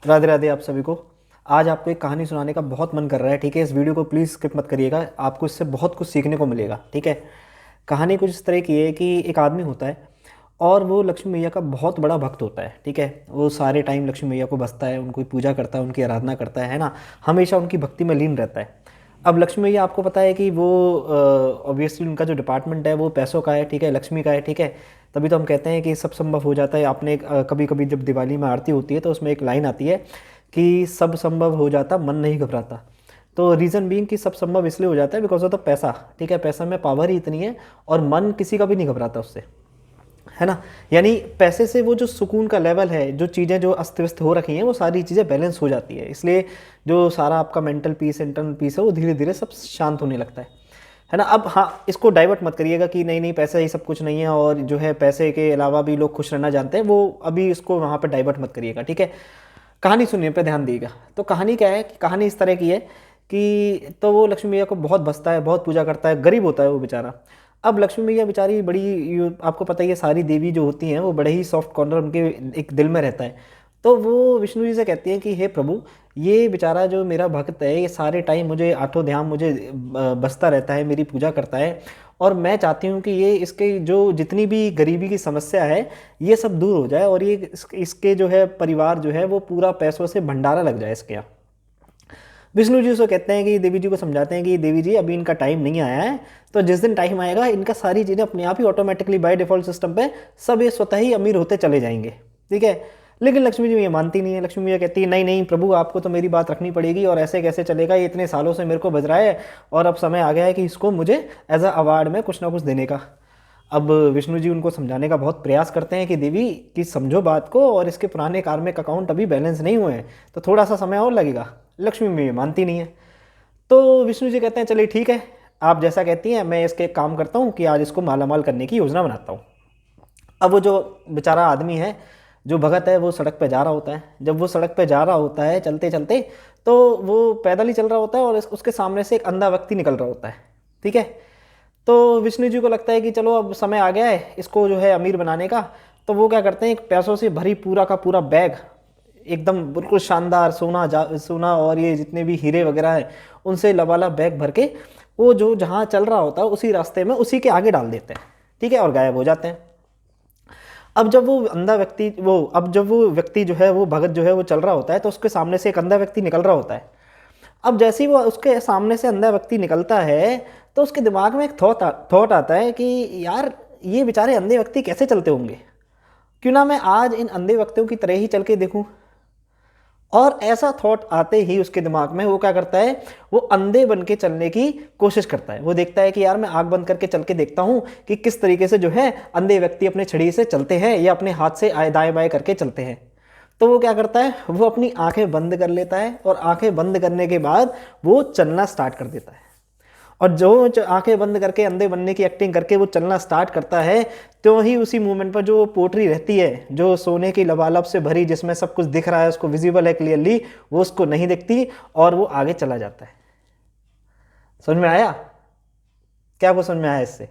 राधे राधे आप सभी को। आज आपको एक कहानी सुनाने का बहुत मन कर रहा है, ठीक है। इस वीडियो को प्लीज़ स्किप मत करिएगा, आपको इससे बहुत कुछ सीखने को मिलेगा, ठीक है। कहानी कुछ इस तरह की है कि एक आदमी होता है और वो लक्ष्मी मैया का बहुत बड़ा भक्त होता है, ठीक है। वो सारे टाइम लक्ष्मी मैया को बसता है, उनको पूजा करता है, उनकी आराधना करता है ना, हमेशा उनकी भक्ति में लीन रहता है। अब लक्ष्मी मैया आपको पता है कि वो ऑब्वियसली उनका जो डिपार्टमेंट है वो पैसों का है, ठीक है, लक्ष्मी का है, ठीक है। तभी तो हम कहते हैं कि सब संभव हो जाता है। आपने कभी कभी जब दिवाली में आरती होती है तो उसमें एक लाइन आती है कि सब संभव हो जाता मन नहीं घबराता। तो रीज़न बीइंग कि सब संभव इसलिए हो जाता है बिकॉज ऑफ द पैसा, ठीक है। पैसा में पावर ही इतनी है और मन किसी का भी नहीं घबराता उससे, है ना। यानी पैसे से वो जो सुकून का लेवल है, जो चीज़ें जो अस्त व्यस्त हो रखी हैं वो सारी चीज़ें बैलेंस हो जाती है। इसलिए जो सारा आपका मेंटल पीस, इंटरनल पीस है, वो धीरे धीरे सब शांत होने लगता है ना। अब हाँ, इसको डाइवर्ट मत करिएगा कि नहीं नहीं पैसा ही सब कुछ नहीं है और जो है पैसे के अलावा भी लोग खुश रहना जानते हैं, वो अभी इसको वहाँ पर डाइवर्ट मत करिएगा, ठीक है। कहानी सुनने पे ध्यान दीजिएगा। तो कहानी क्या है कि कहानी इस तरह की है कि तो वो लक्ष्मी मैया को बहुत बसता है, बहुत पूजा करता है, गरीब होता है वो बेचारा। अब लक्ष्मी मैया बेचारी बड़ी आपको पता ही है, सारी देवी जो होती हैं वो बड़े ही सॉफ्ट कॉर्नर उनके एक दिल में रहता है। तो वो विष्णु जी से कहती हैं कि हे प्रभु, ये बेचारा जो मेरा भक्त है ये सारे टाइम मुझे आठों धाम मुझे बसता रहता है, मेरी पूजा करता है, और मैं चाहती हूँ कि ये इसके जो जितनी भी गरीबी की समस्या है ये सब दूर हो जाए और ये इसके जो है परिवार जो है वो पूरा पैसों से भंडारा लग जाए इसके यहाँ। विष्णु जी उसको कहते हैं कि देवी जी को समझाते हैं कि देवी जी अभी इनका टाइम नहीं आया है, तो जिस दिन टाइम आएगा इनका सारी चीज़ें अपने आप ही ऑटोमेटिकली बाय डिफॉल्ट सिस्टम पे सब ये स्वतः ही अमीर होते चले जाएंगे, ठीक है। लेकिन लक्ष्मी जी ये मानती नहीं है। लक्ष्मी जी कहती है नहीं नहीं प्रभु, आपको तो मेरी बात रखनी पड़ेगी, और ऐसे कैसे चलेगा, ये इतने सालों से मेरे को बज रहा है और अब समय आ गया है कि इसको मुझे एज अ अवार्ड में कुछ ना कुछ देने का। अब विष्णु जी उनको समझाने का बहुत प्रयास करते हैं कि देवी कि समझो बात को, और इसके पुराने कार्मिक अकाउंट अभी बैलेंस नहीं हुए हैं, तो थोड़ा सा समय और लगेगा। लक्ष्मी भी मानती नहीं है। तो विष्णु जी कहते हैं चलिए ठीक है, आप जैसा कहती हैं मैं इसके काम करता हूँ कि आज इसको मालामाल करने की योजना बनाता हूँ। अब वो जो बेचारा आदमी है, जो भगत है, वो सड़क पे जा रहा होता है। जब वो सड़क पे जा रहा होता है चलते चलते, तो वो पैदल ही चल रहा होता है और उसके सामने से एक अंधा व्यक्ति निकल रहा होता है, ठीक है। तो विष्णु जी को लगता है कि चलो अब समय आ गया है इसको जो है अमीर बनाने का। तो वो क्या करते हैं, एक पैसों से भरी पूरा का पूरा बैग, एकदम बिल्कुल शानदार सोना सोना और ये जितने भी हीरे वगैरह है उनसे लबालब बैग भर के वो जो जहाँ चल रहा होता है उसी रास्ते में उसी के आगे डाल देते हैं, ठीक है, और गायब हो जाते हैं। अब जब वो अंधा व्यक्ति वो अब जब वो व्यक्ति जो है वो भगत जो है वो चल रहा होता है, तो उसके सामने से एक अंधा व्यक्ति निकल रहा होता है। अब जैसे ही वो उसके सामने से अंधा व्यक्ति निकलता है, तो उसके दिमाग में एक थॉट आता है कि यार ये बेचारे अंधे व्यक्ति कैसे चलते होंगे, क्यों ना मैं आज इन अंधे व्यक्तियों की तरह ही चल के देखूं। और ऐसा थॉट आते ही उसके दिमाग में वो क्या करता है, वो अंधे बन के चलने की कोशिश करता है। वो देखता है कि यार मैं आंख बंद करके चल के देखता हूँ कि किस तरीके से जो है अंधे व्यक्ति अपने छड़ी से चलते हैं या अपने हाथ से दाएं बाएं करके चलते हैं। तो वो क्या करता है, वो अपनी आंखें बंद कर लेता है और आंखें बंद करने के बाद वो चलना स्टार्ट कर देता है। और जो आंखें बंद करके अंधे बनने की एक्टिंग करके वो चलना स्टार्ट करता है, त्यों ही उसी मूवमेंट पर जो पोटरी रहती है जो सोने की लबालब से भरी, जिसमें सब कुछ दिख रहा है, उसको विजिबल है क्लियरली, वो उसको नहीं दिखती और वो आगे चला जाता है। समझ में आया? क्या वो समझ में आया इससे?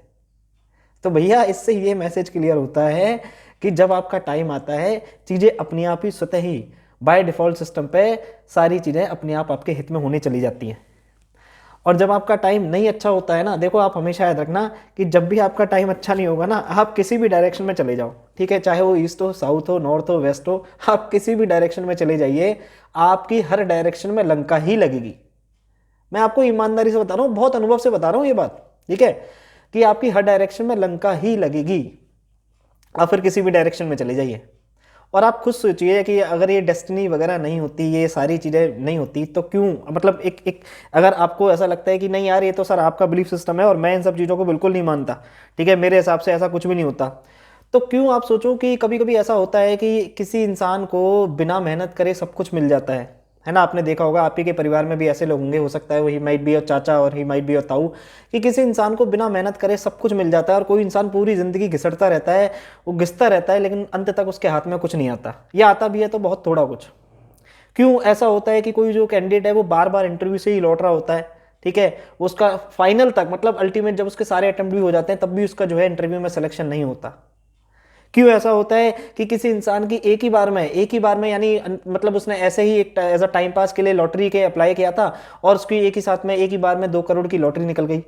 तो भैया इससे ये मैसेज क्लियर होता है कि जब आपका टाइम आता है, चीज़ें अपने आप ही स्वतः ही बाय डिफॉल्ट सिस्टम पे सारी चीज़ें अपने आप आपके हित में होने चली जाती हैं। और जब आपका टाइम नहीं अच्छा होता है ना, देखो आप हमेशा याद रखना कि जब भी आपका टाइम अच्छा नहीं होगा ना, आप किसी भी डायरेक्शन में चले जाओ, ठीक है, चाहे वो ईस्ट हो, साउथ हो, नॉर्थ हो, वेस्ट हो, आप किसी भी डायरेक्शन में चले जाइए, आपकी हर डायरेक्शन में लंका ही लगेगी। मैं आपको ईमानदारी से बता रहा हूँ, बहुत अनुभव से बता रहा हूँ ये बात, ठीक है, कि आपकी हर डायरेक्शन में लंका ही लगेगी। आप फिर किसी भी डायरेक्शन में चले जाइए। और आप खुद सोचिए कि अगर ये डेस्टिनी वगैरह नहीं होती, ये सारी चीज़ें नहीं होती, तो क्यों, मतलब एक एक अगर आपको ऐसा लगता है कि नहीं यार ये तो सर आपका बिलीफ सिस्टम है और मैं इन सब चीज़ों को बिल्कुल नहीं मानता, ठीक है, मेरे हिसाब से ऐसा कुछ भी नहीं होता, तो क्यों आप सोचो कि कभी कभी ऐसा होता है कि किसी इंसान को बिना मेहनत करे सब कुछ मिल जाता है ना। आपने देखा होगा, आप ही के परिवार में भी ऐसे लोग होंगे, हो सकता है वही माइट बी और चाचा और ही माइट बी और ताऊ, कि किसी इंसान को बिना मेहनत करे सब कुछ मिल जाता है और कोई इंसान पूरी ज़िंदगी घिसटता रहता है, वो घिसता रहता है, लेकिन अंत तक उसके हाथ में कुछ नहीं आता, या आता भी है तो बहुत थोड़ा कुछ। क्यों ऐसा होता है कि कोई जो कैंडिडेट है वो बार बार इंटरव्यू से ही लौट रहा होता है, ठीक है, उसका फाइनल तक मतलब अल्टीमेट जब उसके सारे अटेम्प्ट भी हो जाते हैं तब भी उसका जो है इंटरव्यू में सिलेक्शन नहीं होता। क्यों ऐसा होता है कि किसी इंसान की एक ही बार में यानी मतलब उसने ऐसे ही एक एज अ टाइम पास के लिए लॉटरी के अप्लाई किया था और उसकी एक ही साथ में एक ही बार में 2 करोड़ की लॉटरी निकल गई।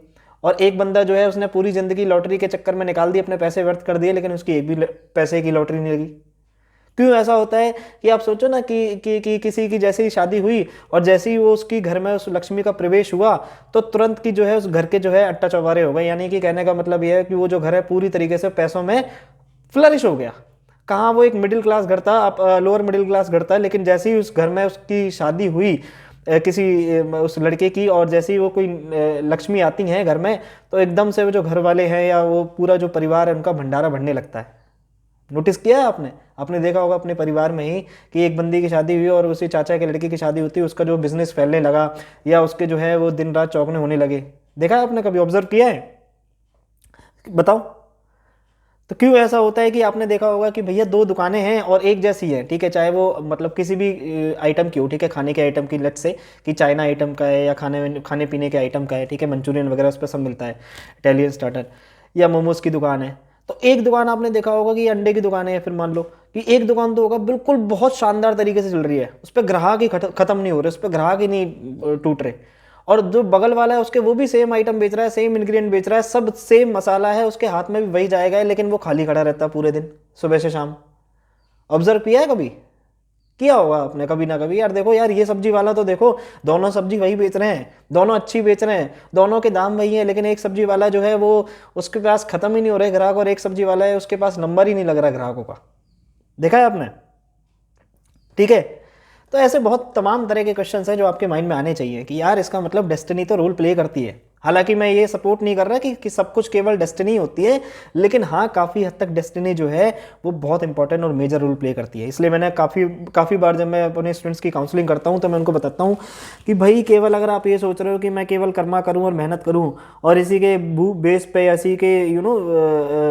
और एक बंदा जो है उसने पूरी जिंदगी लॉटरी के चक्कर में निकाल दी, अपने पैसे व्यर्थ कर दिए, लेकिन उसकी एक भी पैसे की लॉटरी नहीं लगी। क्यों ऐसा होता है कि आप सोचो ना कि किसी की जैसे ही शादी हुई और जैसे ही वो उसकी घर में उस लक्ष्मी का प्रवेश हुआ तो तुरंत की जो है उस घर के जो है अट्टा चौबारे हो गए। यानी कि कहने का मतलब यह है कि वो जो घर है पूरी तरीके से पैसों में फ्लरिश हो गया। कहाँ वो एक मिडिल क्लास घर था, आप लोअर मिडिल क्लास घर था, लेकिन जैसे ही उस घर में उसकी शादी हुई किसी उस लड़के की, और जैसे ही वो कोई लक्ष्मी आती हैं घर में, तो एकदम से वो जो घर वाले हैं या वो पूरा जो परिवार है उनका भंडारा बढ़ने लगता है। नोटिस किया है आपने? आपने देखा होगा अपने परिवार में ही कि एक बंदी की शादी हुई और उसी चाचा के लड़के की शादी होती है, उसका जो बिजनेस फैलने लगा या उसके जो है वो दिन रात चौगने होने लगे। देखा है आपने? कभी ऑब्जर्व किया है? बताओ। तो क्यों ऐसा होता है कि आपने देखा होगा कि भैया 2 दुकानें हैं और एक जैसी है, ठीक है, चाहे वो मतलब किसी भी आइटम की हो, ठीक है, खाने के आइटम की, लेट्स से कि चाइना आइटम का है या खाने पीने के आइटम का है, ठीक है, मंचूरियन वगैरह उस पर सब मिलता है, इटालियन स्टार्टर, या मोमोज की दुकान है। तो एक दुकान आपने देखा होगा कि अंडे की दुकान है, फिर मान लो कि एक दुकान तो होगा बिल्कुल बहुत शानदार तरीके से चल रही है, उस पर ग्राहक ही खत्म नहीं हो रहे, उस पर ग्राहक ही नहीं टूट रहे। और जो बगल वाला है उसके वो भी सेम आइटम बेच रहा है, सेम इंग्रेडिएंट बेच रहा है, सब सेम मसाला है, उसके हाथ में भी वही जाएगा, लेकिन वो खाली खड़ा रहता है पूरे दिन, सुबह से शाम। ऑब्जर्व किया है कभी? किया होगा आपने कभी ना कभी। यार देखो यार, ये सब्जी वाला तो देखो, दोनों सब्जी वही बेच रहे हैं, दोनों अच्छी बेच रहे हैं, दोनों के दाम वही है, लेकिन एक सब्जी वाला जो है वो उसके पास खत्म ही नहीं हो रहे ग्राहक, और एक सब्जी वाला है उसके पास नंबर ही नहीं लग रहा ग्राहकों का। देखा है आपने? ठीक है। तो ऐसे बहुत तमाम तरह के क्वेश्चंस हैं जो आपके माइंड में आने चाहिए कि यार इसका मतलब डेस्टिनी तो रोल प्ले करती है। हालांकि मैं ये सपोर्ट नहीं कर रहा कि सब कुछ केवल डेस्टिनी होती है, लेकिन हाँ काफ़ी हद तक डेस्टिनी जो है वो बहुत इंपॉर्टेंट और मेजर रोल प्ले करती है। इसलिए मैंने काफ़ी बार जब मैं अपने स्टूडेंट्स की काउंसलिंग करता हूँ तो मैं उनको बताता हूँ कि भाई केवल अगर आप ये सोच रहे हो कि मैं केवल कर्मा करूँ और मेहनत करूँ और इसी के बेस पे, इसी के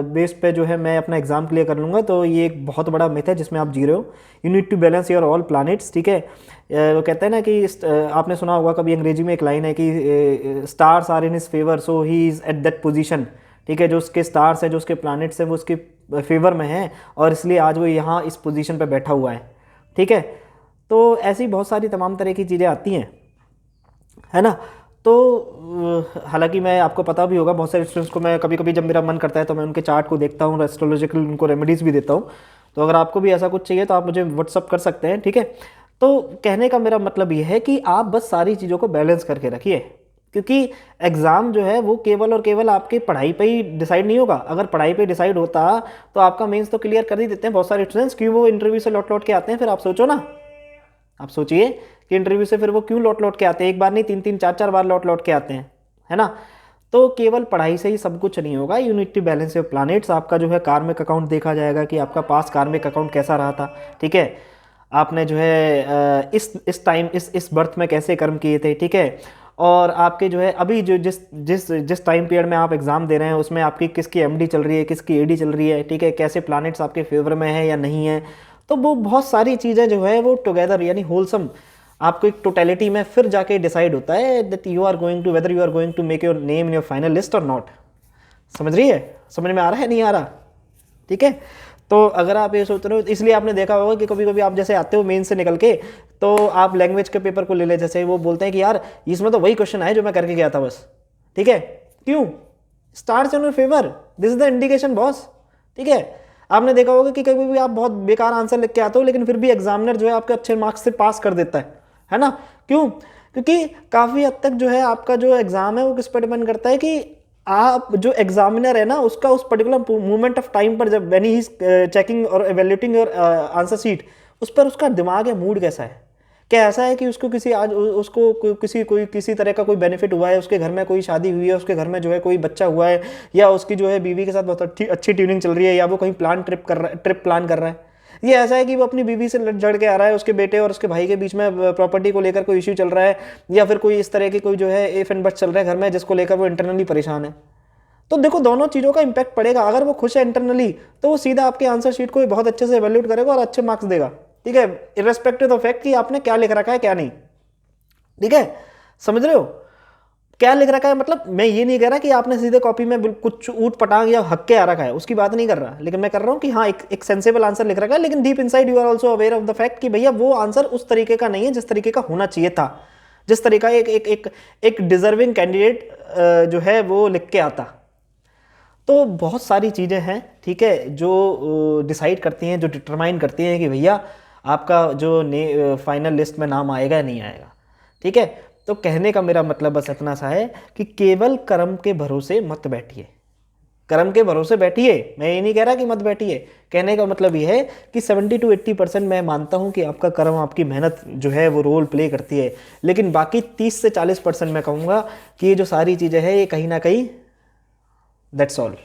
बेस पे जो है मैं अपना एग्ज़ाम क्लियर कर लूँगा, तो ये एक बहुत बड़ा मिथ है जिसमें आप जी रहे हो। You need to balance your all planets, ठीक है। वो कहते हैं ना कि आपने सुना होगा कभी, अंग्रेजी में एक लाइन है कि stars are in his favour so he is at that position, ठीक है। जो उसके स्टार्स हैं, जो उसके प्लैनेट्स हैं, वो उसके फेवर में हैं और इसलिए आज वो यहाँ इस पोजीशन पे बैठा हुआ है, ठीक है। तो ऐसी बहुत सारी तमाम तरह की चीज़ें आती हैं, है ना। तो हालांकि मैं, आपको पता भी होगा, बहुत सारे स्टूडेंट्स को मैं कभी कभी जब मेरा मन करता है तो मैं उनके चार्ट को देखता हूँ, एस्ट्रोलॉजिकल उनको रेमेडीज़ भी देता हूँ। तो अगर आपको भी ऐसा कुछ चाहिए तो आप मुझे व्हाट्सअप कर सकते हैं, ठीक है। तो कहने का मेरा मतलब ये है कि आप बस सारी चीज़ों को बैलेंस करके रखिए, क्योंकि एग्ज़ाम जो है वो केवल और केवल आपकी पढ़ाई पे ही डिसाइड नहीं होगा। अगर पढ़ाई पे डिसाइड होता तो आपका मेंस तो क्लियर कर ही देते हैं बहुत सारे स्टूडेंट्स, क्यों वो इंटरव्यू से लौट लौट के आते हैं। फिर आप सोचो ना, आप सोचिए कि इंटरव्यू से फिर वो क्यों लौट लौट के आते हैं, एक बार नहीं 3 3 4 4 बार लौट लौट के आते हैं, है ना। तो केवल पढ़ाई से ही सब कुछ नहीं होगा, you need to balance your planets. आपका जो है कार्मिक अकाउंट देखा जाएगा कि आपका पास कार्मिक अकाउंट कैसा रहा था, ठीक है। आपने जो है इस टाइम इस बर्थ में कैसे कर्म किए थे, ठीक है। और आपके जो है अभी जो जिस जिस जिस टाइम पीरियड में आप एग्ज़ाम दे रहे हैं उसमें आपकी किसकी एमडी चल रही है, किसकी एडी चल रही है, ठीक है, कैसे प्लैनेट्स आपके फेवर में है या नहीं है। तो वो बहुत सारी चीज़ें जो है वो टुगेदर यानी होलसम आपको एक टोटलिटी में फिर जाके डिसाइड होता है that you are going to, whether you are going to make your name in your final list और नॉट। समझ रही है? समझ में आ रहा है, नहीं आ रहा? ठीक है। तो अगर आप ये सोच रहे हो, इसलिए आपने देखा होगा कि कभी कभी आप जैसे आते हो मेन से निकल के, तो आप लैंग्वेज के पेपर को ले ले, जैसे वो बोलते हैं कि यार इसमें तो वही क्वेश्चन है जो मैं करके गया था बस, ठीक है। क्यों? Stars in your favour, this is the indication boss, ठीक है। आपने देखा होगा कि कभी भी आप बहुत बेकार आंसर लिख के आते हो लेकिन फिर भी एग्जामिनर जो है आपके अच्छे मार्क्स से पास कर देता है ना। क्यों? क्योंकि काफ़ी हद तक जो है आपका जो एग्ज़ाम है वो किस पर डिपेंड करता है कि आप जो एग्जामिनर है ना उसका उस पर्टिकुलर मोमेंट ऑफ टाइम पर जब व्हेन ही इज चेकिंग और एवेल्यूटिंग योर आंसर शीट, उस पर उसका दिमाग या मूड कैसा है। क्या ऐसा है कि उसको किसी आज उसको किसी तरह का कोई बेनिफिट हुआ है, उसके घर में कोई शादी हुई है, उसके घर में जो है कोई बच्चा हुआ है, या उसकी जो है बीवी के साथ बहुत अच्छी ट्यूनिंग चल रही है, या वो कहीं ट्रिप प्लान कर रहा है। ये ऐसा है कि वो अपनी बीवी से लड़ जड़ के आ रहा है, उसके बेटे और उसके भाई के बीच में प्रॉपर्टी को लेकर कोई इश्यू चल रहा है, या फिर कोई इस तरह की कोई जो है इफ एंड बट चल रहा है घर में जिसको लेकर वो इंटरनली परेशान है। तो देखो दोनों चीज़ों का इंपैक्ट पड़ेगा। अगर वो खुश है इंटरनली तो वो सीधा आपके आंसर शीट को बहुत अच्छे से एवेल्यूट करेगा और अच्छे मार्क्स देगा, ठीक है, इर्रेस्पेक्टिव ऑफ फैक्ट कि आपने क्या लिख रखा है क्या नहीं, ठीक है। समझ रहे हो? क्या लिख रखा है, मतलब मैं ये नहीं कह रहा कि आपने सीधे कॉपी में कुछ ऊट पटांग या हक के आ रखा है, उसकी बात नहीं कर रहा, लेकिन मैं कर रहा हूँ कि हाँ एक सेंसेबल आंसर लिख रखा है, लेकिन deep inside you are also aware of the fact कि भैया वो आंसर उस तरीके का नहीं है जिस तरीके का होना चाहिए था, जिस तरीका एक एक एक एक डिजर्विंग कैंडिडेट जो है वो लिख के आता। तो बहुत सारी चीज़ें हैं, ठीक है, जो डिसाइड करती हैं, जो डिटरमाइन करती हैं कि भैया आपका जो फाइनल लिस्ट में नाम आएगा या नहीं आएगा, ठीक है। तो कहने का मेरा मतलब बस इतना सा है कि केवल कर्म के भरोसे मत बैठिए, कर्म के भरोसे बैठिए, मैं ये नहीं कह रहा कि मत बैठिए। कहने का मतलब ये है कि 70 to 80% मैं मानता हूँ कि आपका कर्म, आपकी मेहनत जो है वो रोल प्ले करती है, लेकिन बाकी 30 से 40% मैं कहूँगा कि ये जो सारी चीज़ें हैं ये कहीं ना कहीं, दैट्स ऑल।